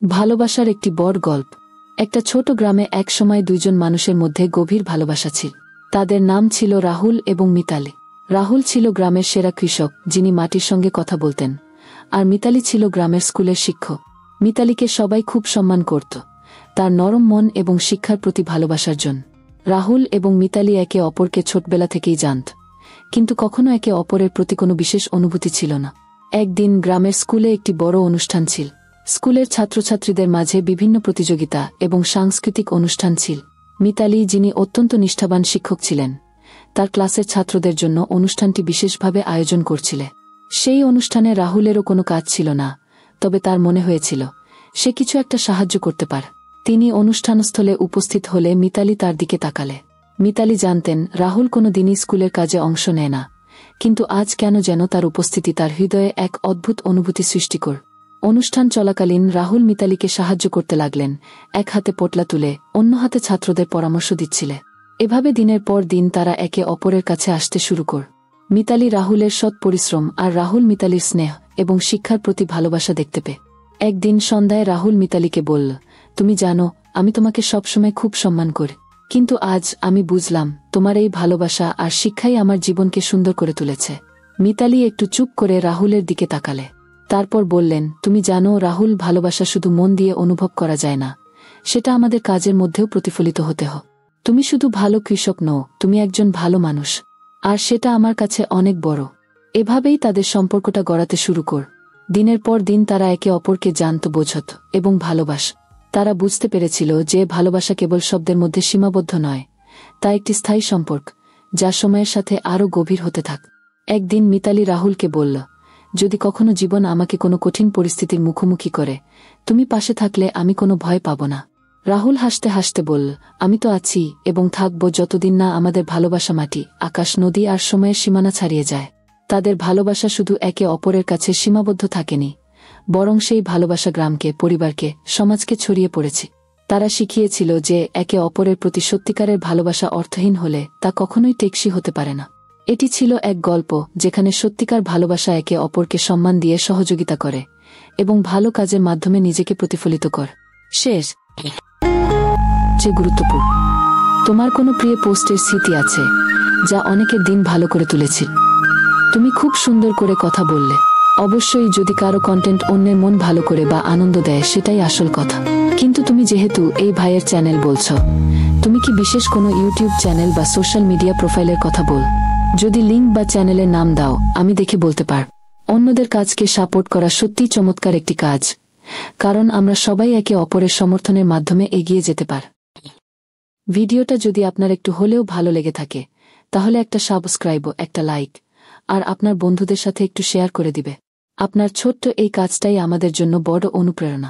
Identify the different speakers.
Speaker 1: ভালোবাসার একটি বড় গল্প। একটা ছোট গ্রামে একসময় দুইজন মানুষের মধ্যে গভীর ভালোবাসা ছিল। তাদের নাম ছিল রাহুল এবং মিতালি। রাহুল ছিল গ্রামের সেরা কৃষক, যিনি মাটির সঙ্গে কথা বলতেন, আর মিতালি ছিল গ্রামের স্কুলের শিক্ষক। মিতালিকে সবাই খুব সম্মান করত, তার নরম মন এবং শিক্ষার প্রতি ভালোবাসার জন্য। রাহুল এবং মিতালি একে অপরকে ছোটবেলা থেকেই জানত, কিন্তু কখনো একে অপরের প্রতি কোনো বিশেষ অনুভূতি ছিল না। একদিন গ্রামের স্কুলে একটি বড় অনুষ্ঠান ছিল। স্কুলের ছাত্রছাত্রীদের মাঝে বিভিন্ন প্রতিযোগিতা এবং সাংস্কৃতিক অনুষ্ঠান ছিল। মিতালি, যিনি অত্যন্ত নিষ্ঠাবান শিক্ষক ছিলেন, তার ক্লাসের ছাত্রদের জন্য অনুষ্ঠানটি বিশেষভাবে আয়োজন করছিলেন। সেই অনুষ্ঠানে রাহুলেরও কোনো কাজ ছিল না, তবে তার মনে হয়েছিল সে কিছু একটা সাহায্য করতে পারে। তিনি অনুষ্ঠানস্থলে উপস্থিত হলে মিতালি তার দিকে তাকালে। মিতালি জানতেন রাহুল কোনো দিনই স্কুলের কাজে অংশ নেয় না, কিন্তু আজ কেন যেন তার উপস্থিতি তার হৃদয়ে এক অদ্ভুত অনুভূতি সৃষ্টি করে। অনুষ্ঠান চলাকালীন রাহুল মিতালিকে সাহায্য করতে লাগলেন, এক হাতে পোটলা তুলে অন্য হাতে ছাত্রদের পরামর্শ দিচ্ছিলেন। এভাবে দিনের পর দিন তারা একে অপরের কাছে আসতে শুরু করে। মিতালি রাহুলের সৎ পরিশ্রম আর রাহুল মিতালির স্নেহ এবং শিক্ষার প্রতি ভালোবাসা দেখতে পেয়ে একদিন সন্ধ্যায় রাহুল মিতালিকে বলল, তুমি জানো, আমি তোমাকে সবসময় খুব সম্মান করি, কিন্তু আজ আমি বুঝলাম তোমার এই ভালোবাসা আর শিক্ষাই আমার জীবনকে সুন্দর করে তুলেছে। মিতালি একটু চুপ করে রাহুলের দিকে তাকালে, তারপর বললেন, তুমি জানো রাহুল, ভালোবাসা শুধু মন দিয়ে অনুভব করা যায় না, সেটা আমাদের কাজের মধ্যেও প্রতিফলিত হতে হয়। তুমি শুধু ভালো কৃষক নও, তুমি একজন ভালো মানুষ, আর সেটা আমার কাছে অনেক বড়। এভাবেই তাদের সম্পর্কটা গড়াতে শুরু কর। দিনের পর দিন তারা একে অপরকে জানত, বোঝত এবং ভালোবাস। তারা বুঝতে পেরেছিল যে ভালোবাসা কেবল শব্দের মধ্যে সীমাবদ্ধ নয়, তা একটি স্থায়ী সম্পর্ক, যা সময়ের সাথে আরও গভীর হতে থাক। একদিন মিতালি রাহুলকে বলল, যদি কখনো জীবন আমাকে কোনো কঠিন পরিস্থিতির মুখোমুখি করে, তুমি পাশে থাকলে আমি কোনো ভয় পাব না। রাহুল হাসতে হাসতে বলল, আমি তো আছি এবং থাকব যতদিন না আমাদের ভালোবাসা মাটি, আকাশ, নদী আর সময়ের সীমানা ছাড়িয়ে যায়। তাদের ভালোবাসা শুধু একে অপরের কাছে সীমাবদ্ধ থাকেনি, বরং সেই ভালোবাসা গ্রামকে, পরিবারকে, সমাজকে ছড়িয়ে পড়েছে। তারা শিখিয়েছিল যে একে অপরের প্রতি সত্যিকারের ভালোবাসা অর্থহীন হলে তা কখনোই টেকসই হতে পারে না। এটি ছিল এক গল্প যেখানে সত্যিকার ভালোবাসা একে অপরকে সম্মান দিয়ে সহযোগিতা করে এবং ভালো কাজের মাধ্যমে নিজেকে প্রতিফলিত করে। শেষ যে গুরুত্বপূর্ণ, তোমার কোনো প্রিয় পোস্টের স্মৃতি আছে যা অনেকের দিন ভালো করে তুলেছিল? তুমি খুব সুন্দর করে কথা বললে। অবশ্যই, যদি কারো কন্টেন্ট অন্যের মন ভালো করে বা আনন্দ দেয়, সেটাই আসল কথা। কিন্তু তুমি যেহেতু এই ভাইয়ের চ্যানেল বলছ, তুমি কি বিশেষ কোনো ইউটিউব চ্যানেল বা সোশ্যাল মিডিয়া প্রোফাইলের কথা বল? যদি লিঙ্ক বা চ্যানেলের নাম দাও, আমি দেখে বলতে পার। অন্যদের কাজকে সাপোর্ট করা সত্যিই চমৎকার একটি কাজ, কারণ আমরা সবাই একে অপরের সমর্থনের মাধ্যমে এগিয়ে যেতে পার। ভিডিওটা যদি আপনার একটু হলেও ভালো লেগে থাকে, তাহলে একটা সাবস্ক্রাইব, একটা লাইক আর আপনার বন্ধুদের সাথে একটু শেয়ার করে দিবে। আপনার ছোট্ট এই কাজটাই আমাদের জন্য বড় অনুপ্রেরণা।